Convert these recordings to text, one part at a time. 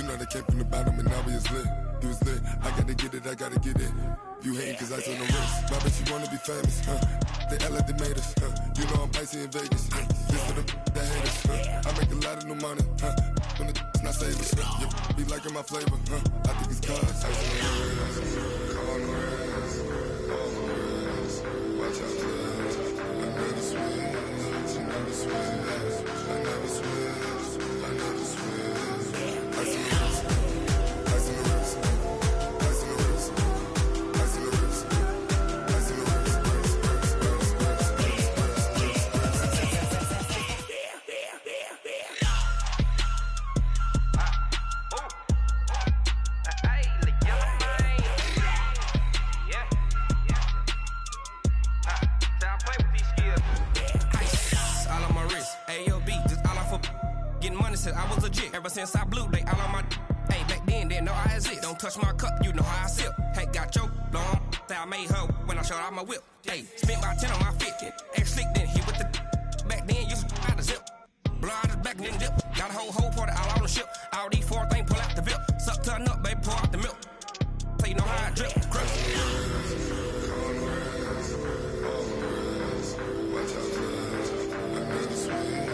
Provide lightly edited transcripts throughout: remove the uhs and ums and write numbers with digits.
know they came from the bottom and now we is lit. You was lit, I gotta get it, I gotta get it. You hating cause I took no risks. My bitch, you wanna be famous, They Ella, they made us, You know I'm icy in Vegas, This for the that haters, I make a lot of new money, When the not savers, Be liking my flavor, I think it's cause ice on the wrist, on the wrist, on the wrist. Watch out, cuz I never switch, I never switch, I never switch, I never switch. Ice on the wrist, ice on the wrist, ice on the wrist, ice on the wrist, ice on the wrist. I was legit ever since I blew they all on my hey back then didn't know I exist. Don't touch my cup, you know how I sip. Hey, got your long that I made her when I showed out my whip. Hey, spent about 10 on my fit. Ex slick then hit with the back then used to out the zip. Blow out his back then dip. Got a whole party all on the ship. All these four things pull out the VIP. Suck turn up, baby, pour out the milk. So you know how I drip. Crush. Watch out, I never switch,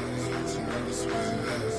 I never switch.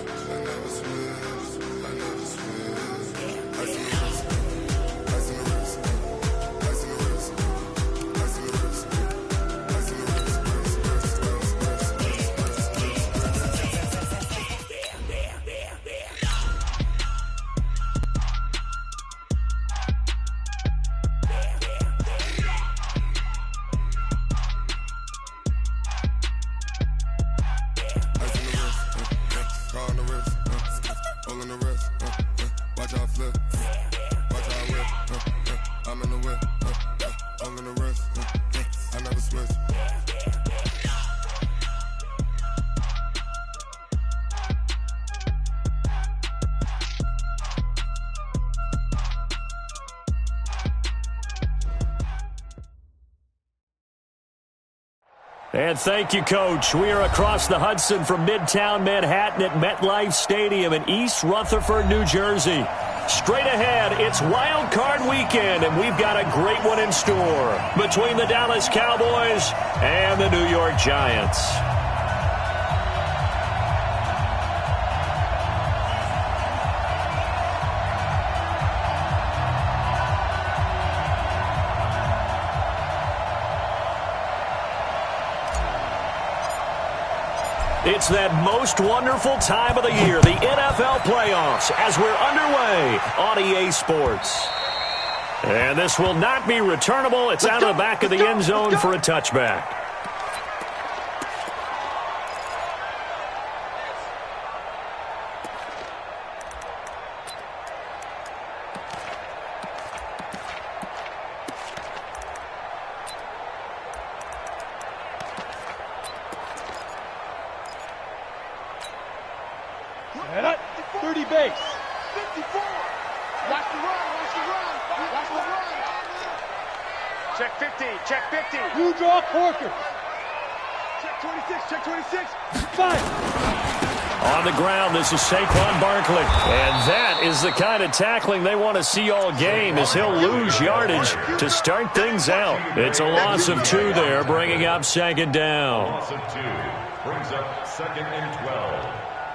And thank you, Coach. We are across the Hudson from Midtown Manhattan at MetLife Stadium in East Rutherford, New Jersey. Straight ahead, it's Wild Card Weekend, and we've got a great one in store between the Dallas Cowboys and the New York Giants. It's that most wonderful time of the year, the NFL playoffs, as we're underway on EA Sports. And this will not be returnable. It's out of the back of the end zone for a touchback. On the ground, this is Saquon Barkley. And that is the kind of tackling they want to see all game, as he'll lose yardage to start things out. It's a loss of 2 there, bringing up second down. Loss of 2 brings up second and 12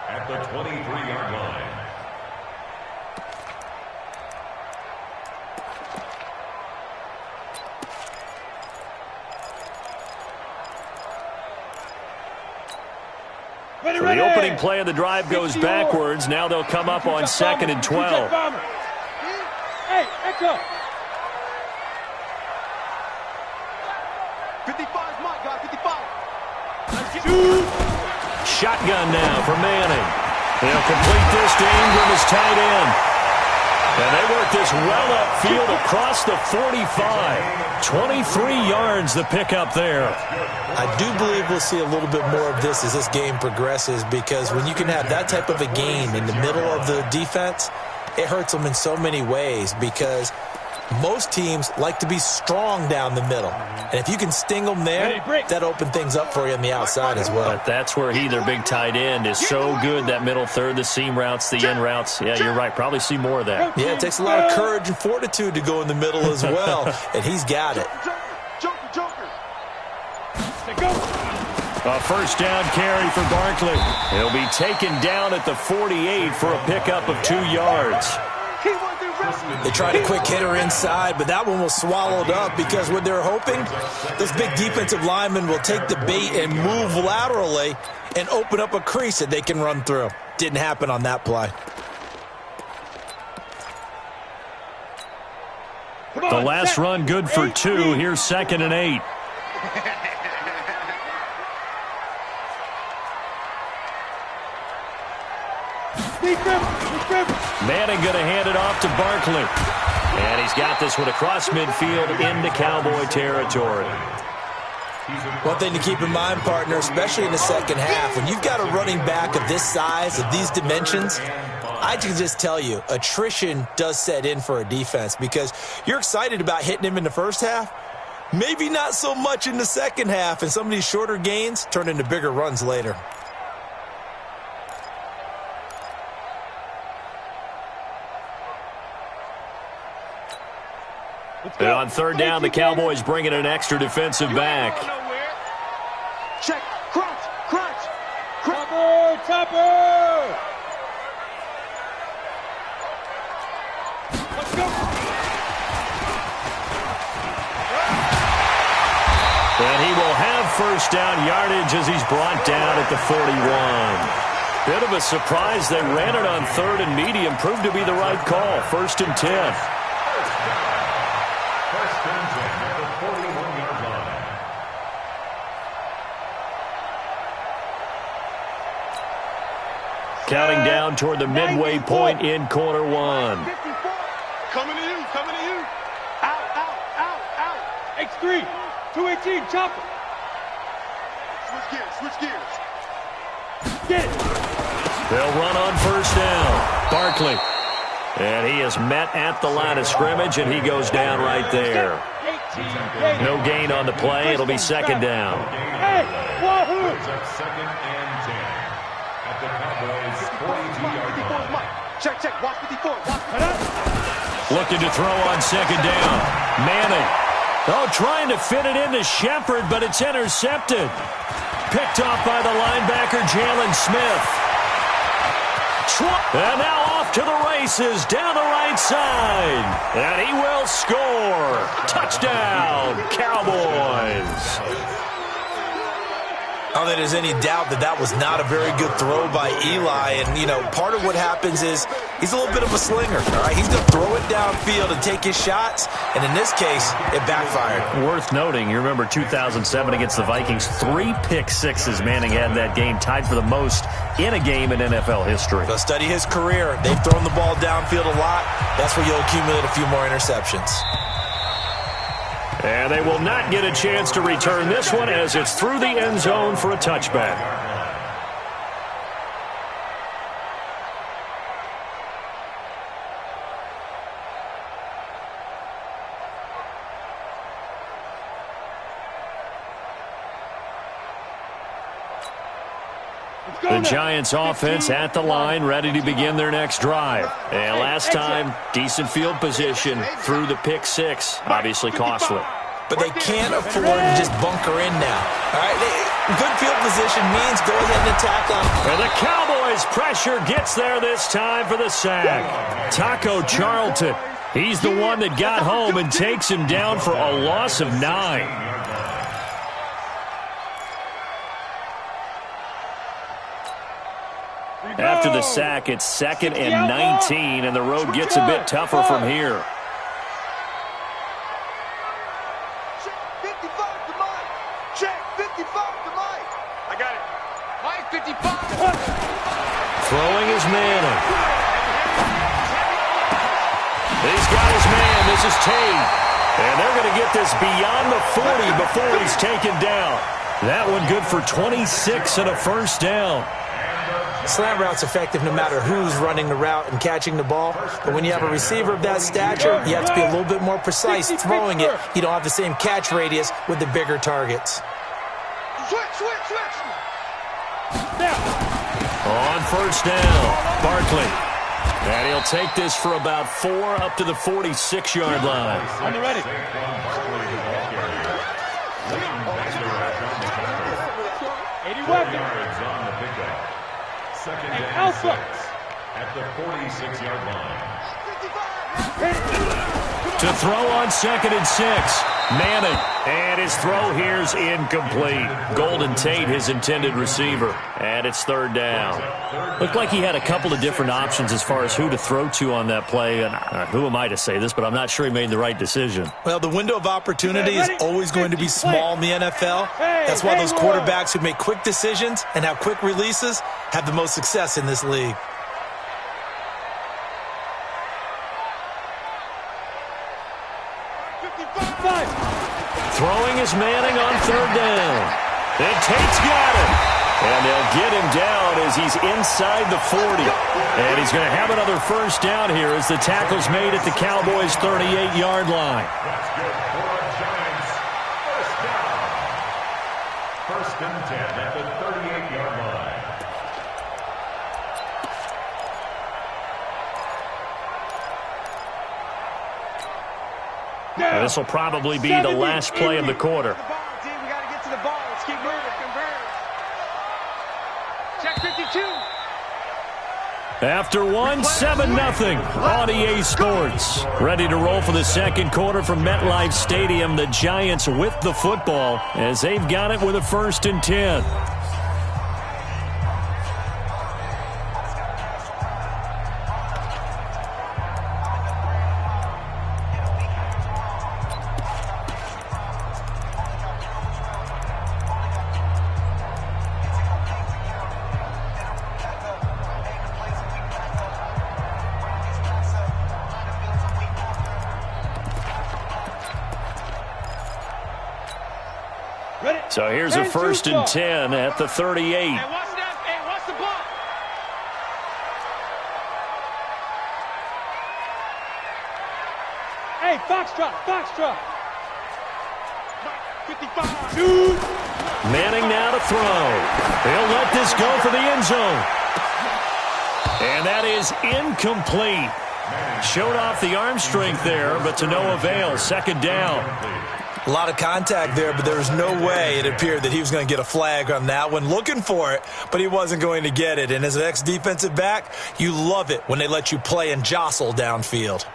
at the 23-yard line. So the opening play of the drive goes backwards. Now they'll come up on second and 12. Hey, echo. 55, my God, 55. Shotgun now for Manning. He'll complete this to Ingram as tight end. And they work this well upfield across the 45. 23 yards the pickup there. I do believe we'll see a little bit more of this as this game progresses, because when you can have that type of a game in the middle of the defense, it hurts them in so many ways, because Most teams like to be strong down the middle. And if you can sting them there, that opens things up for you on the outside as well. But that's where he, their big tight end, is so good, that middle third, the seam routes, the in routes. Yeah, you're right. Probably see more of that. Yeah, it takes a lot of courage and fortitude to go in the middle as well, and he's got it. A first down carry for Barkley. He'll be taken down at the 48 for a pickup of 2 yards. They tried a quick hitter inside, but that one was swallowed up because what they're hoping, those big defensive linemen will take the bait and move laterally and open up a crease that they can run through. Didn't happen on that play. The last run good for 2. Here's 2nd and 8. Manning going to hand it off to Barkley. And he's got this one across midfield into Cowboy territory. One thing to keep in mind, partner, especially in the second half, when you've got a running back of this size, of these dimensions, I can just tell you, attrition does set in for a defense because you're excited about hitting him in the first half. Maybe not so much in the second half, and some of these shorter gains turn into bigger runs later. And on 3rd down, the Cowboys bringing an extra defensive back. Check, crunch. Topper. Let's go. And he will have first down yardage as he's brought down at the 41. Bit of a surprise. They ran it on 3rd and medium. Proved to be the right call. 1st and 10. Counting down toward the midway point in quarter 1. Coming to you. Out. X3, 218, chopper. Switch gears. Get it. They'll run on first down. Barkley. And he is met at the line of scrimmage, and he goes down right there. No gain on the play. It'll be 2nd down. Hey, wahoo! Second and 10 at the Cowboys' 42-yard line. Check. Watch 54. Looking to throw on 2nd down. Manning. Trying to fit it into Shepard, but it's intercepted. Picked off by the linebacker, Jalen Smith. And now off to the races down the right side. And he will score. Touchdown, Cowboys. I don't think there's any doubt that was not a very good throw by Eli. And, part of what happens is he's a little bit of a slinger. All right? He's going to throw it downfield and take his shots. And in this case, it backfired. Worth noting, you remember 2007 against the Vikings, 3 pick-sixes Manning had in that game, tied for the most in a game in NFL history. So study his career. They've thrown the ball downfield a lot. That's where you'll accumulate a few more interceptions. And they will not get a chance to return this one as it's through the end zone for a touchback. The Giants offense at the line, ready to begin their next drive. And last time, decent field position through the pick 6, obviously costly. But they can't afford to just bunker in now. All right, good field position means go ahead and attack them. And the Cowboys' pressure gets there this time for the sack. Taco Charlton, he's the one that got home and takes him down for a loss of 9. After the sack, it's 2nd and 19, and the road gets a bit tougher from here. Check 55 to Mike. Check 55 to Mike. I got it. Mike 55. Throwing is Manning. He's got his man. This is Tate. And they're going to get this beyond the 40 before he's taken down. That one good for 26 and a first down. Slant route's effective no matter who's running the route and catching the ball. But when you have a receiver of that stature, you have to be a little bit more precise throwing it. You don't have the same catch radius with the bigger targets. Switch. On first down, Barkley. And he'll take this for about 4 up to the 46-yard line. On the ready. 81 yards on the pickup. Second and Alpha 6 at the 46-yard line. To throw on 2nd and 6. Manning. And his throw here's incomplete. Golden Tate, his intended receiver. And it's 3rd down. Looked like he had a couple of different options as far as who to throw to on that play. And who am I to say this, but I'm not sure he made the right decision. Well, the window of opportunity is always going to be small in the NFL. That's why those quarterbacks who make quick decisions and have quick releases have the most success in this league. Throwing is Manning on 3rd down. And Tate's got it. And they'll get him down as he's inside the 40. And he's going to have another first down here as the tackle's made at the Cowboys' 38-yard line. That's good for the Giants. First down. 1st and 10 at the 38-yard line. This will probably be the last play of the quarter. We got to get to the ball. Let's keep moving. Check 52. After 1, 7-0 on EA Sports. Ready to roll for the second quarter from MetLife Stadium. The Giants with the football as they've got it with a 1st and 10. So here's a 1st and 10 at the 38. Hey, watch that. Hey, watch the block. Hey, Foxtrot. 55. Dude. Manning now to throw. He'll let this go for the end zone. And that is incomplete. Showed off the arm strength there, but to no avail. 2nd down. A lot of contact there, but there was no way it appeared that he was going to get a flag on that one. Looking for it, but he wasn't going to get it. And as an ex-defensive back, you love it when they let you play and jostle downfield.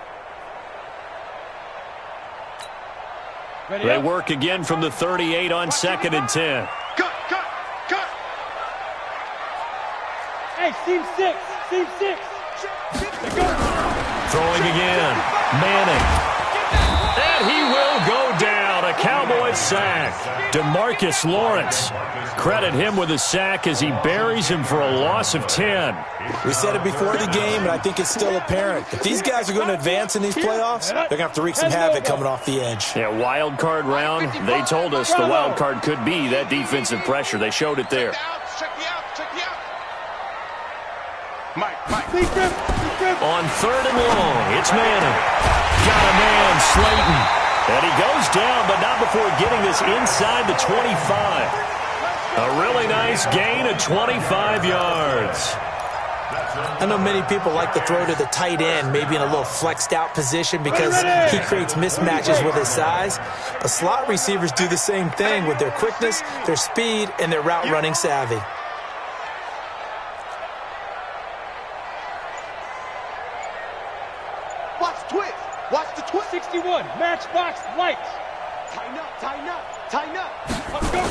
They work again from the 38 on 2nd and 10. Cut. Hey, seam 6. Throwing again. Manning. And he will go down. A Cowboys sack. DeMarcus Lawrence. Credit him with a sack as he buries him for a loss of 10. We said it before the game, and I think it's still apparent. If these guys are going to advance in these playoffs, they're going to have to wreak some havoc coming off the edge. Yeah, wild card round. They told us the wild card could be that defensive pressure. They showed it there. Check the out. Mike. On 3rd and long, it's Manning. Got a man, Slayton. And he goes down, but not before getting this inside the 25. A really nice gain of 25 yards. I know many people like to throw to the tight end, maybe in a little flexed out position because he creates mismatches with his size. But slot receivers do the same thing with their quickness, their speed, and their route running savvy. Watch the twist. 61. Matchbox lights. Tighten up. Let's go.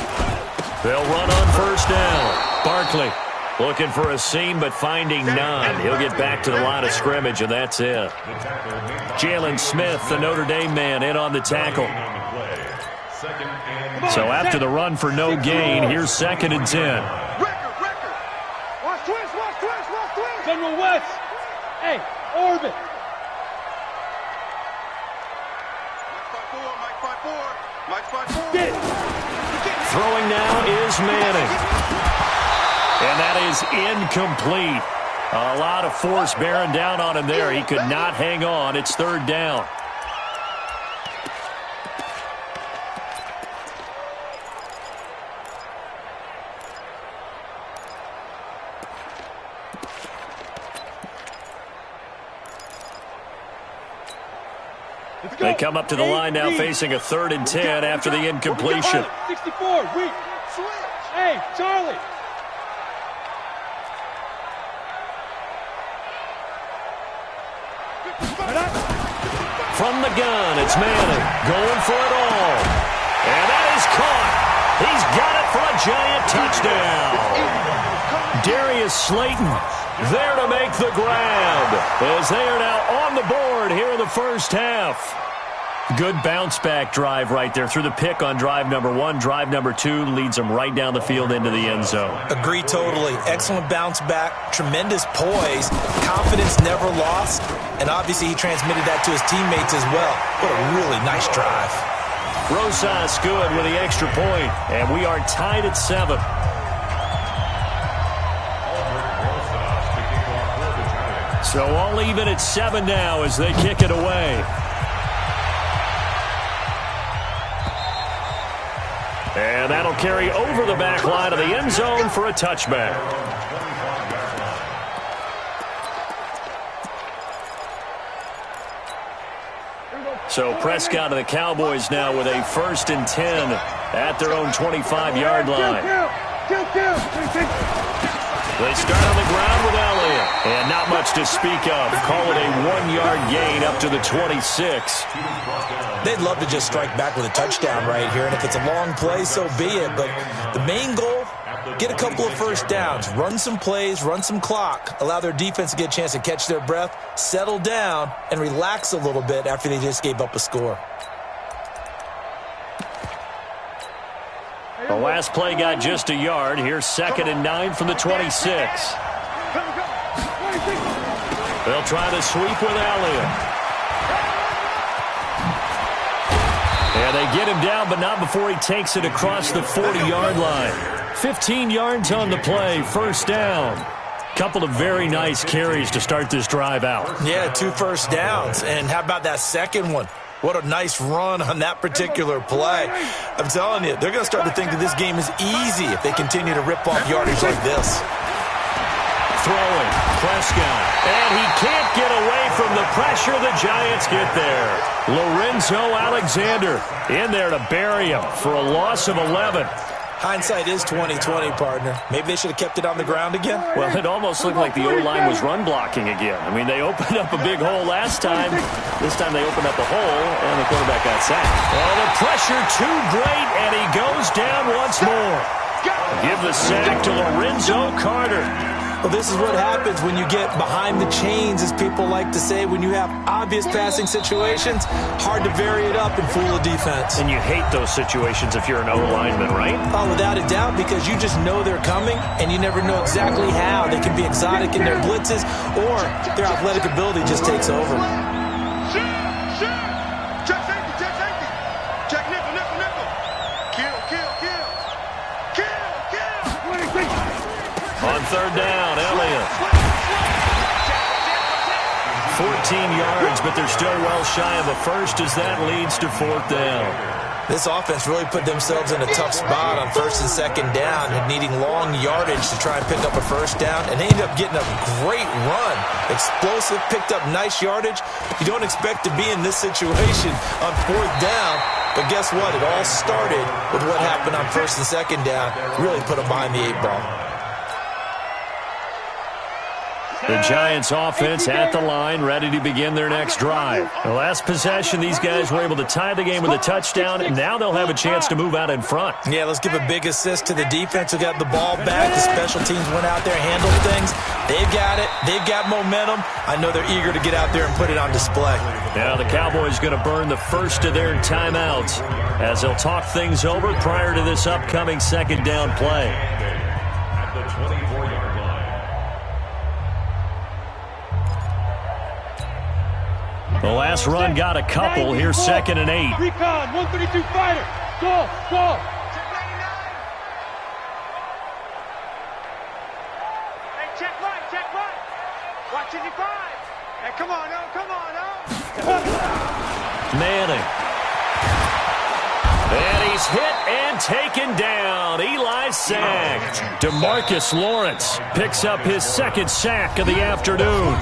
They'll run on 1st down. Barkley looking for a seam, but finding none. He'll get back to the line of scrimmage, and that's it. Jalen Smith, the Notre Dame man, in on the tackle. So after the run for no gain, here's 2nd and 10. Record. Watch twist. General West. Hey, orbit. Mike 5-4. Throwing now is Manning. And that is is incomplete. A lot of force bearing down on him there. He could not hang on. It's third down. They come up to the line now facing a 3rd and 10 after the incompletion. 64, weak. Switch. Hey, Charlie. From the gun, it's Manning going for it all. And that is caught. He's got it for a giant touchdown. Darius Slayton there to make the grab as they are now on the board here in the first half. Good bounce-back drive right there through the pick on drive number 1. Drive number 2 leads them right down the field into the end zone. Agree totally. Excellent bounce-back, tremendous poise, confidence never lost, and obviously he transmitted that to his teammates as well. What a really nice drive. Rosas good with the extra point, and we are tied at 7. So all even at 7 now as they kick it away. And that'll carry over the back line of the end zone for a touchback. So Prescott and the Cowboys now with a 1st and 10 at their own 25-yard line. They start on the ground with Elliott. And not much to speak of. Call it a 1-yard gain up to the 26. They'd love to just strike back with a touchdown right here. And if it's a long play, so be it. But the main goal, get a couple of first downs. Run some plays, run some clock. Allow their defense to get a chance to catch their breath, settle down, and relax a little bit after they just gave up a score. The last play got just a yard. Here's 2nd and 9 from the 26. They'll try the sweep with Elliott. And they get him down, but not before he takes it across the 40-yard line. 15 yards on the play, first down. Couple of very nice carries to start this drive out. Yeah, 2 first downs. And how about that second one? What a nice run on that particular play. I'm telling you, they're going to start to think that this game is easy if they continue to rip off yardage like this. Throwing, Prescott, and he can't get away from the pressure. The Giants get there. Lorenzo Alexander in there to bury him for a loss of 11. Hindsight is 20/20, partner. Maybe they should have kept it on the ground again. Well, it almost looked like the O-line was run blocking again. I mean, they opened up a big hole last time. This time they opened up a hole, and the quarterback got sacked. Oh, the pressure too great, and he goes down once more. Give the sack to Lorenzo Carter. Well, this is what happens when you get behind the chains, as people like to say. When you have obvious passing situations, hard to vary it up and fool a defense. And you hate those situations if you're an O-lineman, right? Oh, without a doubt, because you just know they're coming, and you never know exactly how. They can be exotic in their blitzes, or their athletic ability just takes over. Check safety, check safety. Check nickel, nickel, nickel. Kill, kill, kill. Kill, kill. On third down, Elliott. 14 yards, but they're still well shy of a first as that leads to 4th down. This offense really put themselves in a tough spot on 1st and 2nd down and needing long yardage to try and pick up a first down, and they ended up getting a great run. Explosive, picked up nice yardage. You don't expect to be in this situation on 4th down, but guess what? It all started with what happened on 1st and 2nd down. Really put them behind the 8 ball. The Giants offense at the line, ready to begin their next drive. The last possession, these guys were able to tie the game with a touchdown, and now they'll have a chance to move out in front. Yeah, let's give a big assist to the defense who got the ball back. The special teams went out there, handled things. They've got it. They've got momentum. I know they're eager to get out there and put it on display. Now the Cowboys going to burn the first of their timeouts as they'll talk things over prior to this upcoming 2nd down play. At the 24-yard line. The last run got a couple. Here's 2nd and 8. Recon, 132 fighter. Go. on, now. Come on, now. Manning. And he's hit and taken down. Eli sacked. DeMarcus Lawrence picks up his second sack of the afternoon.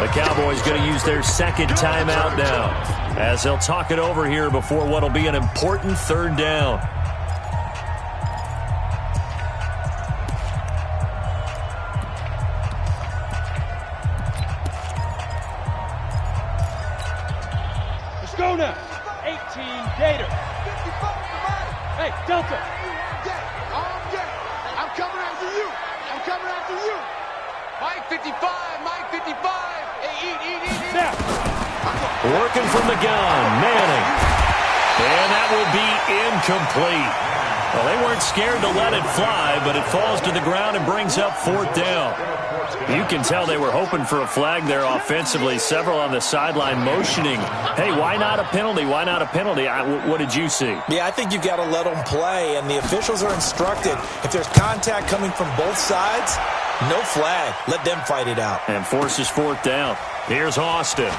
The Cowboys going to use their second timeout now, as they'll talk it over here before what will be an important third down. Let's go now. 18 Gator. Hey, Delta. I'm coming after you. I'm coming after you. Mike 55. Mike 55. Hey, eat. Now. Working from the gun, Manning. And that will be incomplete. Well, they weren't scared to let it fly, but it falls to the ground and brings up fourth down. You can tell they were hoping for a flag there offensively. Several on the sideline motioning, hey, why not a penalty? Why not a penalty? What did you see? Yeah, I think you've got to let them play, and the officials are instructed. If there's contact coming from both sides, no flag. Let them fight it out. And forces fourth down. Here's Austin.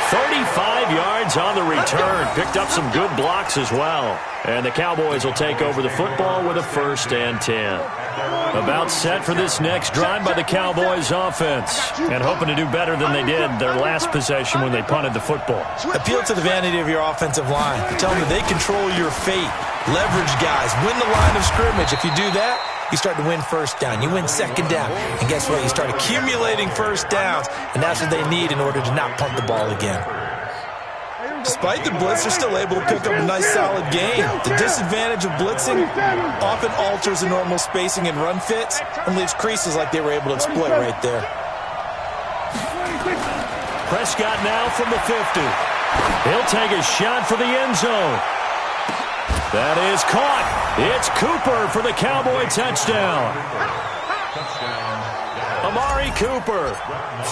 35 yards on the return. Picked up some good blocks as well. And the Cowboys will take over the football with a 1st and 10. About set for this next drive by the Cowboys offense. And hoping to do better than they did their last possession when they punted the football. Appeal to the vanity of your offensive line. Tell them that they control your fate. Leverage guys. Win the line of scrimmage. If you do that, you start to win first down. You win second down. And guess what? You start accumulating first downs. And that's what they need in order to not punt the ball again. Despite the blitz, they're still able to pick up a nice, solid game. The disadvantage of blitzing often alters the normal spacing and run fits and leaves creases like they were able to exploit right there. Prescott now from the 50. He'll take a shot for the end zone. That is caught. It's Cooper for the Cowboy touchdown. Amari Cooper,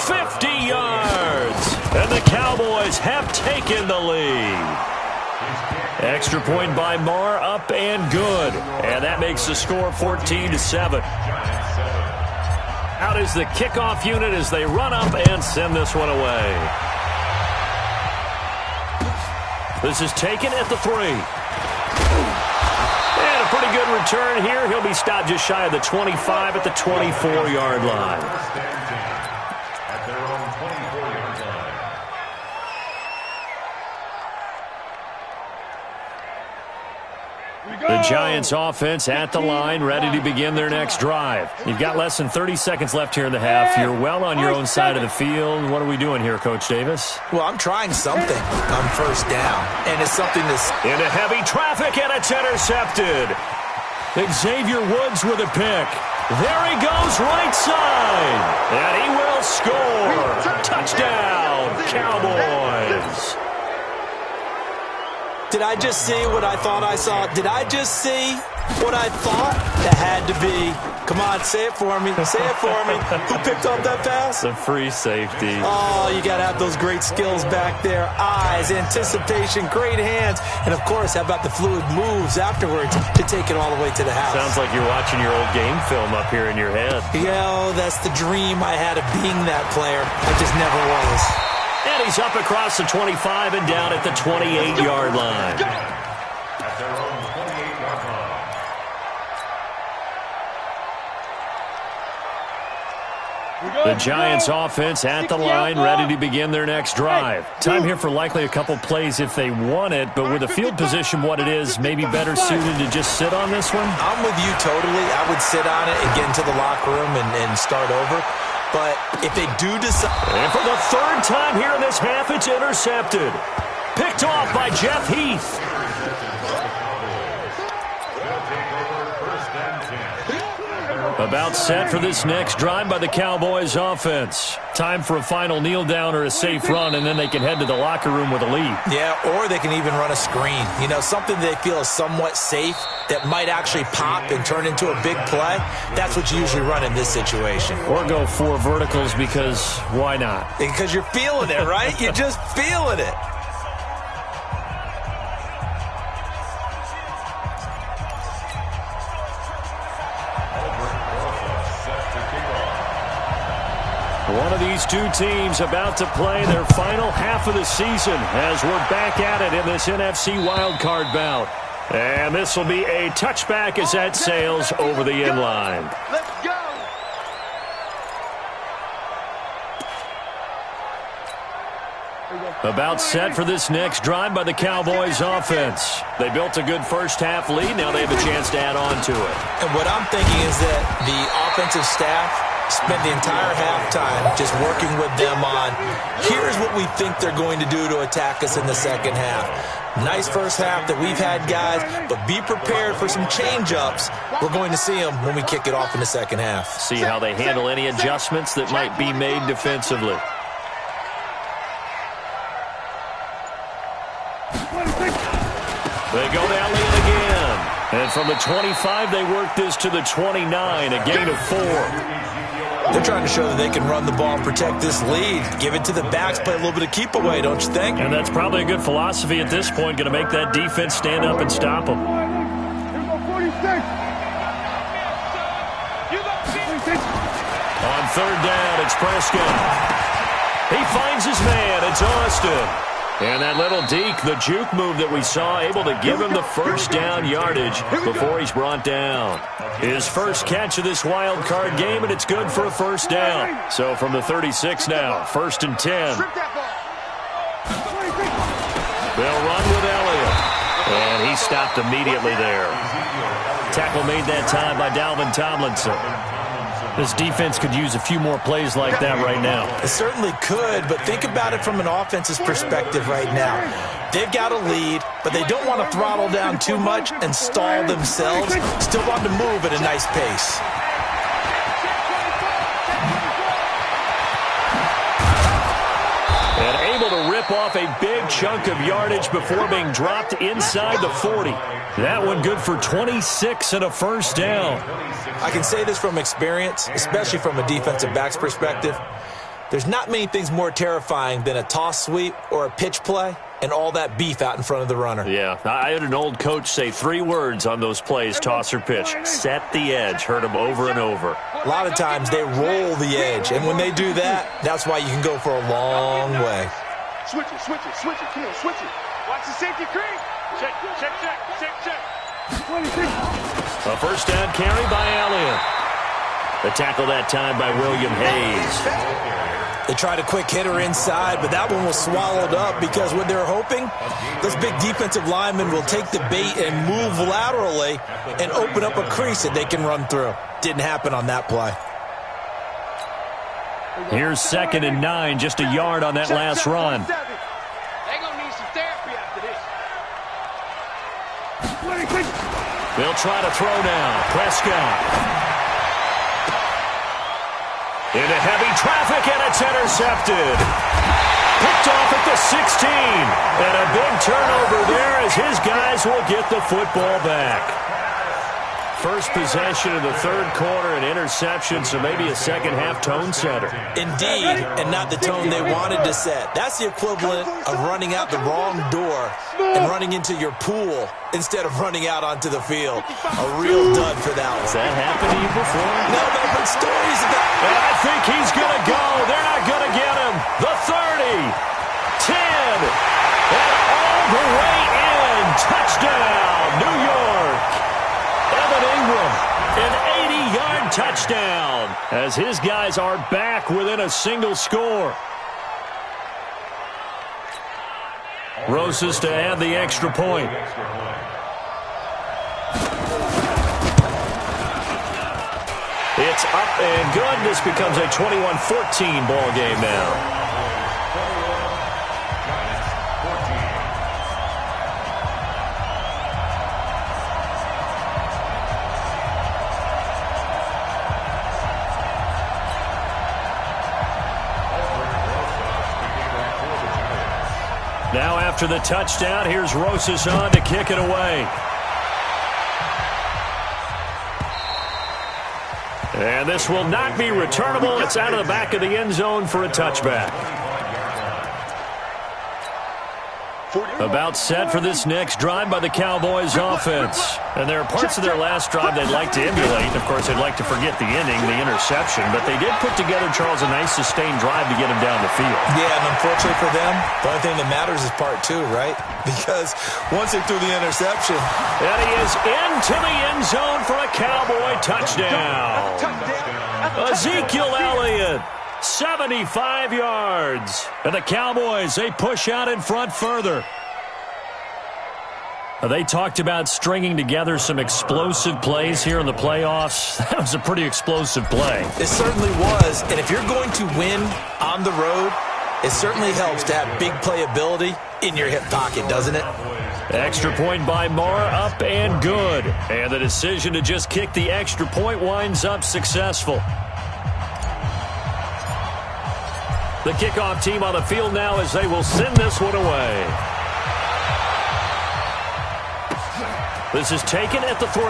50 yards. And the Cowboys have taken the lead. Extra point by Marr, up and good. And that makes the score 14-7. Out is the kickoff unit as they run up and send this one away. This is taken at the 3. And a pretty good return here. He'll be stopped just shy of the 25 at the 24-yard line. The Giants offense at the line, ready to begin their next drive. You've got less than 30 seconds left here in the half. You're well on your own side of the field. What are we doing here, Coach Davis? Well, I'm trying something on first down, and it's something that's... Into heavy traffic, and it's intercepted. Xavier Woods with a pick. There he goes, right side. And he will score. Touchdown, Cowboys. Did I just see what I thought I saw? Did I just see what I thought? That had to be. Come on, say it for me. Say it for me. Who picked up that pass? The free safety. Oh, you got to have those great skills back there. Eyes, anticipation, great hands. And, of course, how about the fluid moves afterwards to take it all the way to the house? Sounds like you're watching your old game film up here in your head. Yo, that's the dream I had of being that player. I just never was. And he's up across the 25 and down at the 28-yard line. At their own 28-yard line. The Giants offense at the line, ready to begin their next drive. Time here for likely a couple plays if they want it, but with the field position what it is, maybe better suited to just sit on this one? I'm with you totally. I would sit on it and get into the locker room and start over. But if they do decide... And for the third time here in this half, it's intercepted. Picked off by Jeff Heath. About set for this next drive by the Cowboys offense. Time for a final kneel down or a safe run, and then they can head to the locker room with a lead. Yeah, or they can even run a screen. You know, something they feel is somewhat safe that might actually pop and turn into a big play. That's what you usually run in this situation. Or go 4 verticals because why not? Because you're feeling it, right? You're just feeling it. One of these two teams about to play their final half of the season as we're back at it in this NFC wildcard bout. And this will be a touchback as that sails over the inline. Let's go. About set for this next drive by the Cowboys offense. They built a good first-half lead. Now they have a chance to add on to it. And what I'm thinking is that the offensive staff spent the entire halftime just working with them on, here's what we think they're going to do to attack us in the second half. Nice first half that we've had, guys, but be prepared for some change-ups. We're going to see them when we kick it off in the second half. See how they handle any adjustments that might be made defensively. They go to Elliott again. And from the 25, they work this to the 29, a gain of 4. They're trying to show that they can run the ball and protect this lead. Give it to the backs, play a little bit of keep away, don't you think? And that's probably a good philosophy at this point, going to make that defense stand up and stop them. On third down, it's Prescott. He finds his man. It's Austin. And that little deke, the juke move that we saw, able to give him the first down yardage before he's brought down. His first catch of this wild card game, and it's good for a first down. So from the 36 now, 1st and 10. They'll run with Elliott. And he stopped immediately there. Tackle made that time by Dalvin Tomlinson. This defense could use a few more plays like that right now. It certainly could, but think about it from an offense's perspective right now. They've got a lead, but they don't want to throttle down too much and stall themselves. Still want to move at a nice pace. And able to rip off a big chunk of yardage before being dropped inside the 40. That one good for 26 and a first down. I can say this from experience, especially from a defensive back's perspective. There's not many things more terrifying than a toss sweep or a pitch play and all that beef out in front of the runner. Yeah, I had an old coach say 3 words on those plays, toss or pitch. Set the edge. Heard him over and over. A lot of times they roll the edge, and when they do that, that's why you can go for a long way. Switch it, switch it, switch it. Come on, switch it. Watch the safety creep. Check, check, check, check, check. A first down carry by Elliott. The tackle that time by William Hayes. They tried a quick hitter inside, but that one was swallowed up because what they're hoping, those big defensive linemen will take the bait and move laterally and open up a crease that they can run through. Didn't happen on that play. Here's 2nd and 9, just a yard on that last run. They're going to need some therapy after this. They'll try to throw now. Prescott. Into heavy traffic, and it's intercepted. Picked off at the 16. And a big turnover there as his guys will get the football back. First possession of the 3rd quarter, an interception, so maybe a second-half tone setter. Indeed, and not the tone they wanted to set. That's the equivalent of running out the wrong door and running into your pool instead of running out onto the field. A real dud for that one. Has that happened to you before? No, but I've heard stories about it. And I think he's going to go. They're not going to get him. The 30, 10, and all the way in. Touchdown, New York. Evan Ingram, an 80-yard touchdown as his guys are back within a single score. Rosas to add the extra point. It's up and good. This becomes a 21-14 ball game now. Now after the touchdown, here's Rosas on to kick it away. And this will not be returnable. It's out of the back of the end zone for a touchback. About set for this next drive by the Cowboys offense. And there are parts of their last drive they'd like to emulate. Of course, they'd like to forget the inning, the interception. But they did put together, Charles, a nice sustained drive to get him down the field. Yeah, and unfortunately for them, the only thing that matters is part two, right? Because once they threw the interception. And he is into the end zone for a Cowboy touchdown. Ezekiel Elliott. 75 yards. And the Cowboys, they push out in front further. They talked about stringing together some explosive plays here in the playoffs. That was a pretty explosive play. It certainly was. And if you're going to win on the road, it certainly helps to have big playability in your hip pocket, doesn't it? Extra point by Marr, up and good. And the decision to just kick the extra point winds up successful. The kickoff team on the field now as they will send this one away. This is taken at the 3.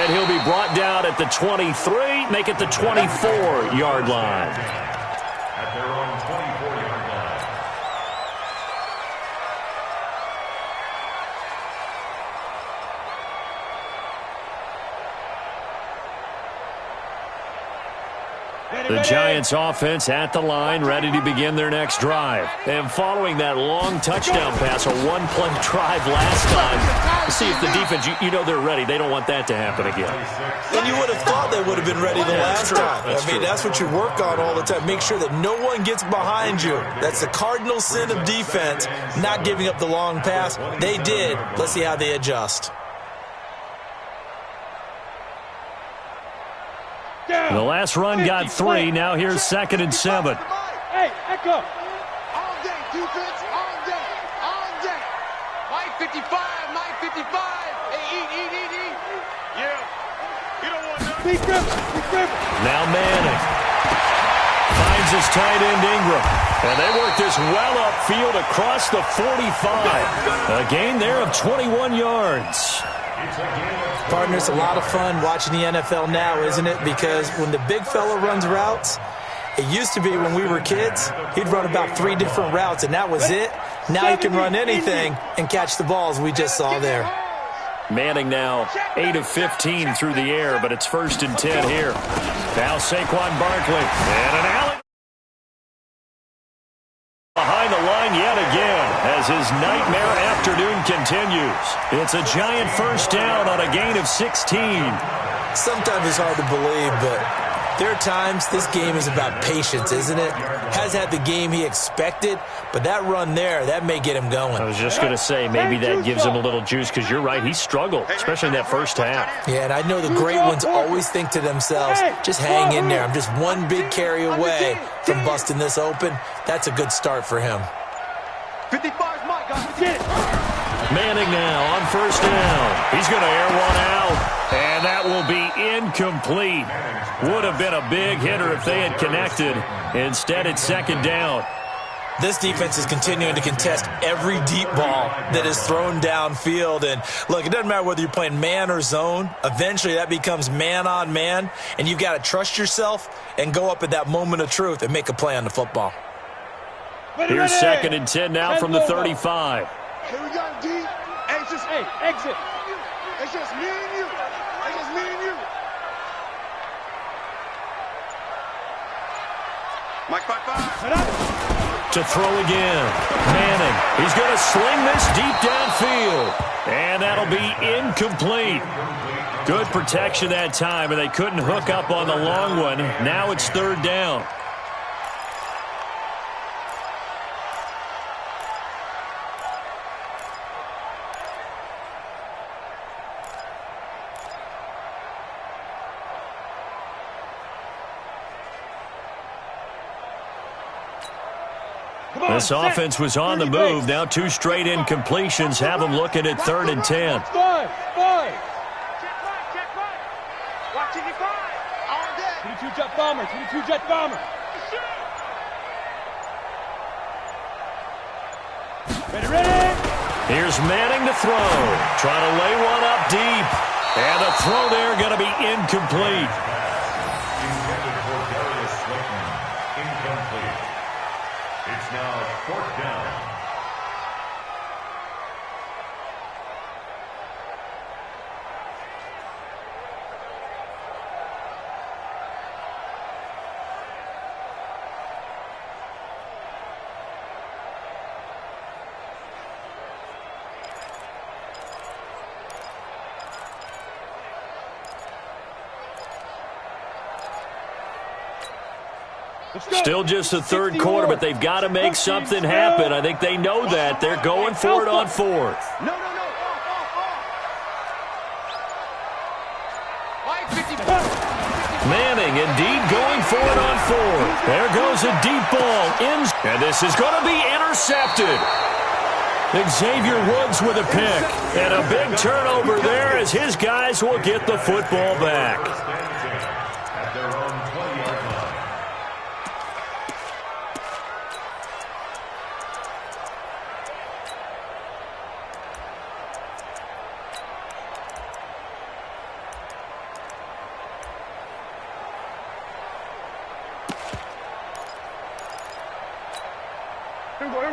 And he'll be brought down at the 23, make it the 24-yard line. At their own 24-yard line. The Giants offense at the line, ready to begin their next drive. And following that long touchdown pass, a one-play drive last time, see if the defense, you know they're ready. They don't want that to happen again. And you would have thought they would have been ready the last time. That's what you work on all the time. Make sure that no one gets behind you. That's the cardinal sin of defense, not giving up the long pass. They did. Let's see how they adjust. The last run got 3. Now here's 2nd and 7. Hey, Echo. All day, defense, all day, all day. Mike 55, Mike 55. Hey, eat. Yeah. You don't want nothing. Big river. Now Manning finds his tight end Ingram. And they work this well upfield across the 45. A gain there of 21 yards. Partner, it's a lot of fun watching the NFL now, isn't it? Because when the big fella runs routes, it used to be when we were kids, he'd run about 3 different routes, and that was it. Now he can run anything and catch the balls we just saw there. Manning now 8 of 15 through the air, but it's 1st and 10 here. Now Saquon Barkley and an alley. Behind the line yet again as his nightmare afternoon continues. It's a giant first down on a gain of 16. Sometimes it's hard to believe, but there are times this game is about patience, isn't it? Has had the game he expected, but that run there, that may get him going. I was just going to say, maybe that gives him a little juice because you're right, he struggled, especially in that first half. Yeah, and I know the great ones always think to themselves, just hang in there. I'm just one big carry away from busting this open. That's a good start for him. 55's Mike, guys. Get it. Manning now on first down. He's going to air one out, and that will be incomplete. Would have been a big hitter if they had connected. Instead, it's 2nd down. This defense is continuing to contest every deep ball that is thrown downfield. And, look, it doesn't matter whether you're playing man or zone. Eventually, that becomes man-on-man, and you've got to trust yourself and go up at that moment of truth and make a play on the football. Here's 2nd and 10 now from the 35. Here we go, D. Exit. Hey, exit. It's just me and you. It's just me and you. Mike 55. To throw again. Manning. He's going to sling this deep downfield. And that'll be incomplete. Good protection that time, and they couldn't hook up on the long one. Now it's 3rd down. This offense was on the move. Now 2 straight incompletions have them looking at 3rd and 10. Five. Check right. Watching you five. All day. 22 jet bomber. 22 jet bomber. Ready. Here's Manning to throw. Trying to lay one up deep. And the throw there going to be incomplete. Incomplete. It's now 4th down. Still just the third quarter, but they've got to make something happen. I think they know that. They're going for it on fourth. No. Manning indeed going for it on fourth. There goes a deep ball in, and this is going to be intercepted. Xavier Woods with a pick, and a big turnover there as his guys will get the football back. At their own 20-yard line.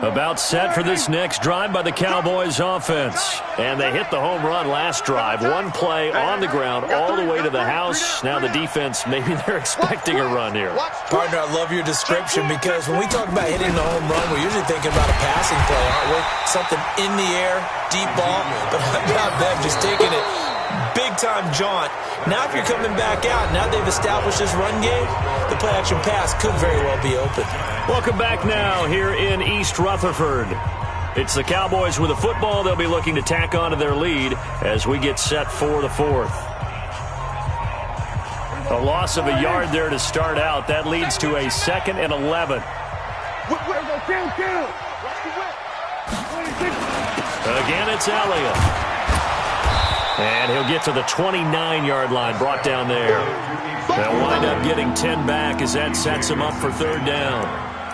About set for this next drive by the Cowboys offense. And they hit the home run last drive. One play on the ground all the way to the house. Now the defense, maybe they're expecting a run here. Partner, I love your description because when we talk about hitting the home run, we're usually thinking about a passing play, aren't we? Something in the air, deep ball. But how about them just taking it big-time jaunt? Now if you're coming back out, now they've established this run game, the play-action pass could very well be open. Welcome back now here in East Rutherford. It's the Cowboys with the football. They'll be looking to tack on to their lead as we get set for the fourth. A loss of a yard there to start out. That leads to a 2nd and 11. Again, it's Elliott. And he'll get to the 29-yard line, brought down there. They'll wind up getting 10 back as that sets him up for third down.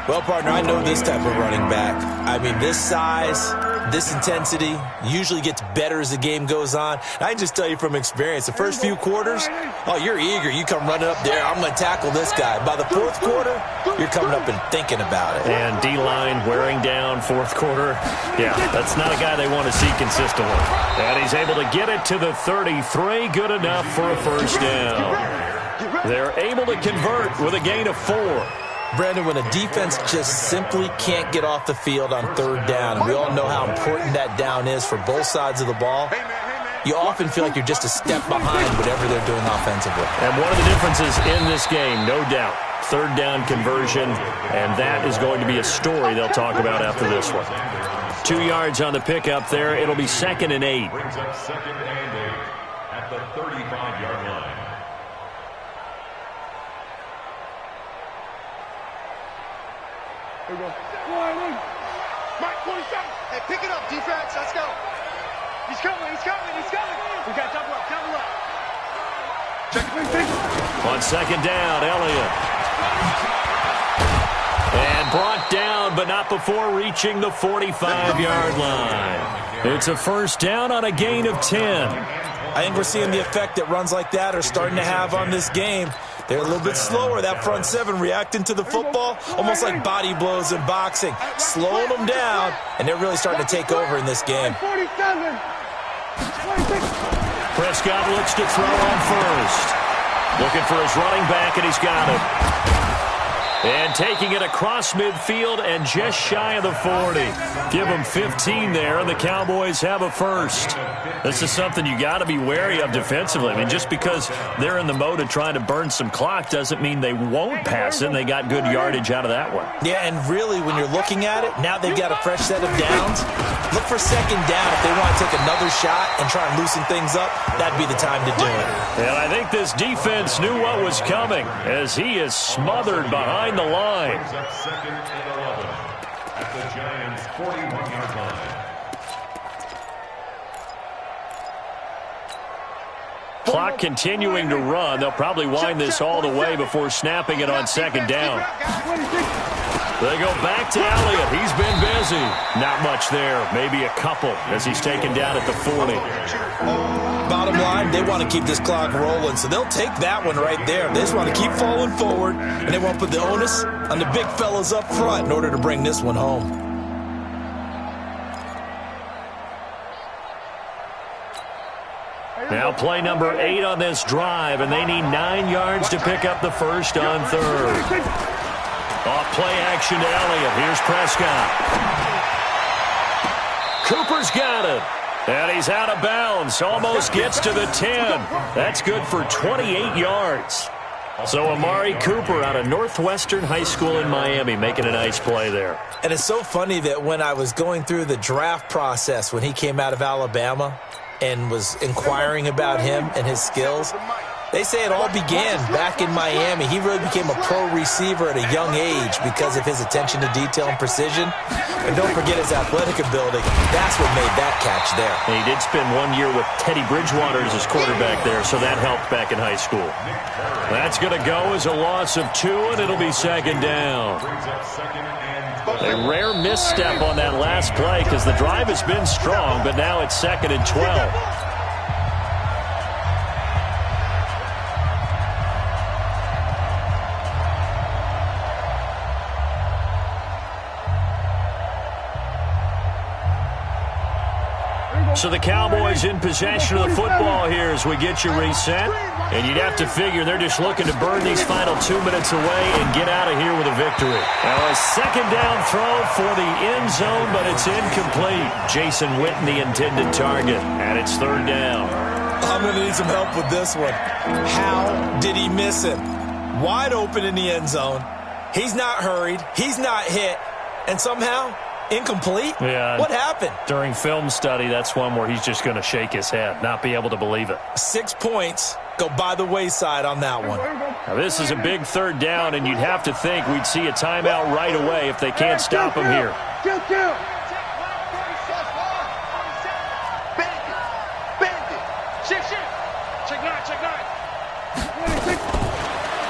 Well, partner, I know this type of running back. I mean, this size, this intensity usually gets better as the game goes on. And I can just tell you from experience, the first few quarters, oh, you're eager. You come running up there, I'm going to tackle this guy. By the fourth quarter, you're coming up and thinking about it. And D-line wearing down fourth quarter. Yeah, that's not a guy they want to see consistently. And he's able to get it to the 33. Good enough for a first down. They're able to convert with a gain of 4. Brandon, when a defense just simply can't get off the field on third down, and we all know how important that down is for both sides of the ball, you often feel like you're just a step behind whatever they're doing offensively. And one of the differences in this game, no doubt, third down conversion, and that is going to be a story they'll talk about after this one. 2 yards on the pickup there. It'll be 2nd and 8. Brings up 2nd and 8 at the 35-yard line. Here we go. Mike, 27. Hey, pick it up, defense. Let's go. He's coming. We got double up. Check it. On 2nd down, Elliott. And brought down, but not before reaching the 45-yard line. It's a first down on a gain of 10. I think we're seeing the effect that runs like that are starting to have on this game. They're a little bit slower, that front seven, reacting to the football, almost like body blows in boxing, slowing them down, and they're really starting to take over in this game. Prescott looks to throw on first. Looking for his running back, and he's got it. And taking it across midfield and just shy of the 40. Give them 15 there, and the Cowboys have a first. This is something you got to be wary of defensively. I mean, just because they're in the mode of trying to burn some clock doesn't mean they won't pass it. And they got good yardage out of that one. Yeah, and really, when you're looking at it, now they've got a fresh set of downs. Look for 2nd down. If they want to take another shot and try and loosen things up, that'd be the time to do it. And I think this defense knew what was coming as he is smothered behind the line. Brings up 2nd and 11 at the Giants' 41-yard line. Clock continuing to run. They'll probably wind this all the way before snapping it on 2nd down. They go back to Elliott. He's been busy. Not much there. Maybe a couple as he's taken down at the 40. Bottom line, they want to keep this clock rolling, so they'll take that one right there. They just want to keep falling forward, and they want to put the onus on the big fellas up front in order to bring this one home. Now play number 8 on this drive, and they need 9 yards to pick up the first on third. Off play action to Elliott. Here's Prescott. Cooper's got it. And he's out of bounds. Almost gets to the 10. That's good for 28 yards. So Amari Cooper out of Northwestern High School in Miami making a nice play there. And it's so funny that when I was going through the draft process when he came out of Alabama and was inquiring about him and his skills, they say it all began back in Miami. He really became a pro receiver at a young age because of his attention to detail and precision. And don't forget his athletic ability. That's what made that catch there. And he did spend 1 year with Teddy Bridgewater as his quarterback there, so that helped back in high school. That's going to go as a loss of 2, and it'll be second down. A rare misstep on that last play because the drive has been strong, but now it's 2nd and 12. So the Cowboys in possession of the football here as we get you reset. And you'd have to figure they're just looking to burn these final 2 minutes away and get out of here with a victory. Now a second down throw for the end zone, but it's incomplete. Jason Witten, the intended target, and it's 3rd down. I'm going to need some help with this one. How did he miss it? Wide open in the end zone. He's not hurried. He's not hit. And somehow incomplete? Yeah. What happened? During film study, that's one where he's just going to shake his head, not be able to believe it. 6 points go by the wayside on that one. Now, this is a big 3rd down, and you'd have to think we'd see a timeout right away if they can't stop him here.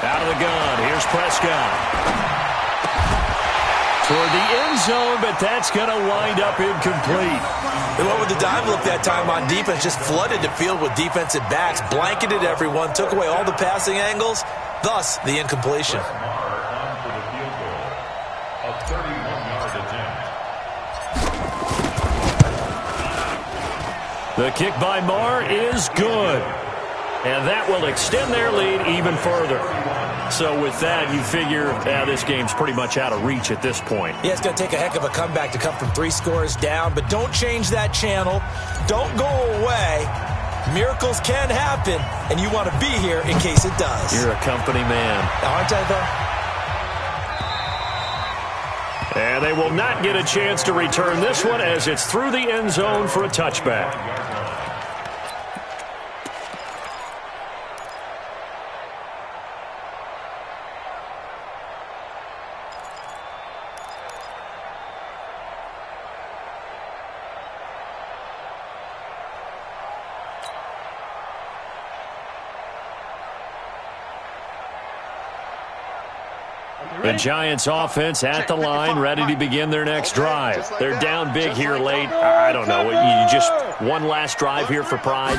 Out of the gun. Here's Prescott. Toward the end zone, but that's going to wind up incomplete. They went with the dime look that time on defense, just flooded the field with defensive backs, blanketed everyone, took away all the passing angles, thus the incompletion. The kick by Marr is good. And that will extend their lead even further. So with that, you figure this game's pretty much out of reach at this point. Yeah, it's going to take a heck of a comeback to come from 3 scores down, but don't change that channel. Don't go away. Miracles can happen, and you want to be here in case it does. You're a company man. Aren't I, though? And they will not get a chance to return this one as it's through the end zone for a touchback. The Giants offense at the line, ready to begin their next drive. They're down big here late. I don't know. You just one last drive here for pride?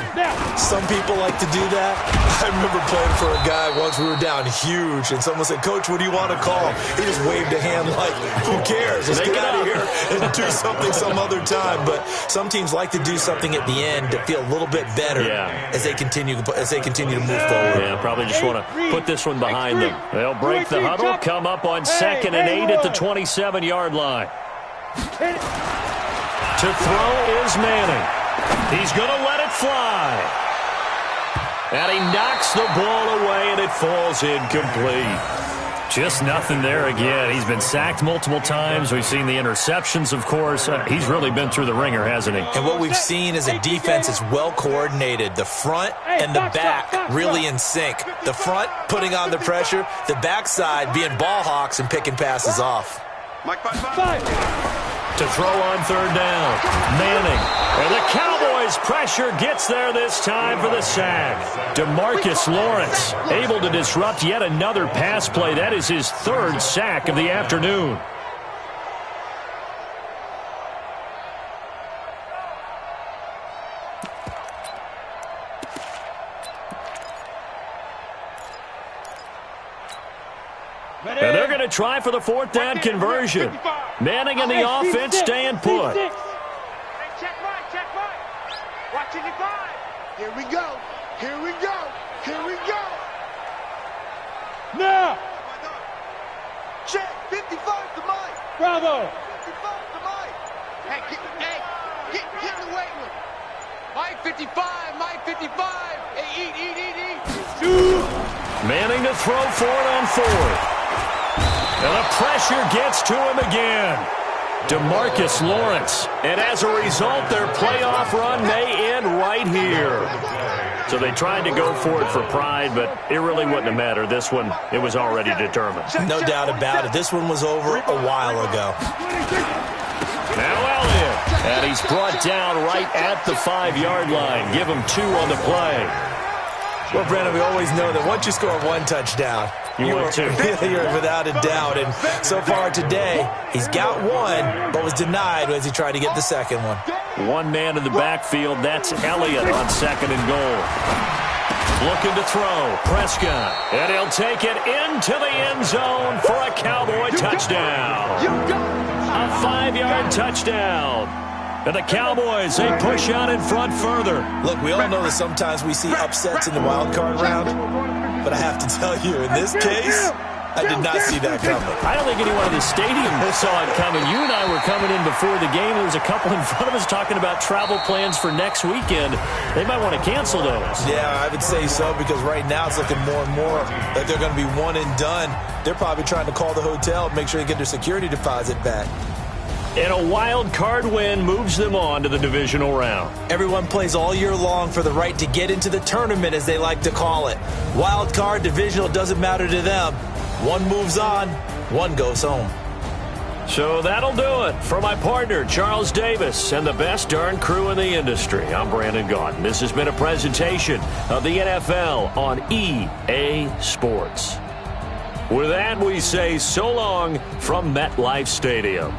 Some people like to do that. I remember playing for a guy once. We were down huge, and someone said, "Coach, what do you want to call?" He just waved a hand like, who cares? Let's get out of here and do something some other time. But some teams like to do something at the end to feel a little bit better as they continue to move forward. Yeah, probably just want to put this one behind them. They'll break the huddle, come up on 2nd and 8 at the 27-yard line. To throw is Manning. He's going to let it fly. And he knocks the ball away, and it falls incomplete. Just nothing there again. He's been sacked multiple times. We've seen the interceptions, of course. He's really been through the ringer, hasn't he? And what we've seen is a defense that's well coordinated. The front and the back really in sync. The front putting on the pressure. The backside being ball hawks and picking passes off. To throw on 3rd down, Manning. And the Cowboys' pressure gets there this time for the sack. DeMarcus Lawrence able to disrupt yet another pass play. That is his 3rd sack of the afternoon. And they're going to try for the 4th down conversion. Manning and the offense staying put. Check right. Watching your five. Here we go. Now! Check. 55 to Mike. Bravo! 55 to Mike. Hey, get in the weight room. Mike 55, Mike 55. Hey, eat. Manning to throw for it on fourth. And the pressure gets to him again. DeMarcus Lawrence. And as a result, their playoff run may end right here. So they tried to go for it for pride, but it really wouldn't have mattered. This one, it was already determined. No doubt about it. This one was over a while ago. Now Elliott. And he's brought down right at the 5-yard line. Give him 2 on the play. Well, Brandon, we always know that once you score 1 touchdown, you're without a doubt. And so far today, he's got 1, but was denied as he tried to get the second one. 1 man in the backfield. That's Elliott on 2nd and goal. Looking to throw. Prescott. And he'll take it into the end zone for a Cowboy touchdown. A 5-yard touchdown. And the Cowboys, they push out in front further. Look, we all know that sometimes we see upsets in the wild card round. But I have to tell you, in this case, I did not see that coming. I don't think anyone in the stadium saw it coming. You and I were coming in before the game. There was a couple in front of us talking about travel plans for next weekend. They might want to cancel those. Yeah, I would say so, because right now it's looking more and more like they're going to be one and done. They're probably trying to call the hotel, make sure they get their security deposit back. And a wild card win moves them on to the divisional round. Everyone plays all year long for the right to get into the tournament, as they like to call it. Wild card, divisional, doesn't matter to them. One moves on, one goes home. So that'll do it. For my partner, Charles Davis, and the best darn crew in the industry, I'm Brandon Gaudin. This has been a presentation of the NFL on EA Sports. With that, we say so long from MetLife Stadium.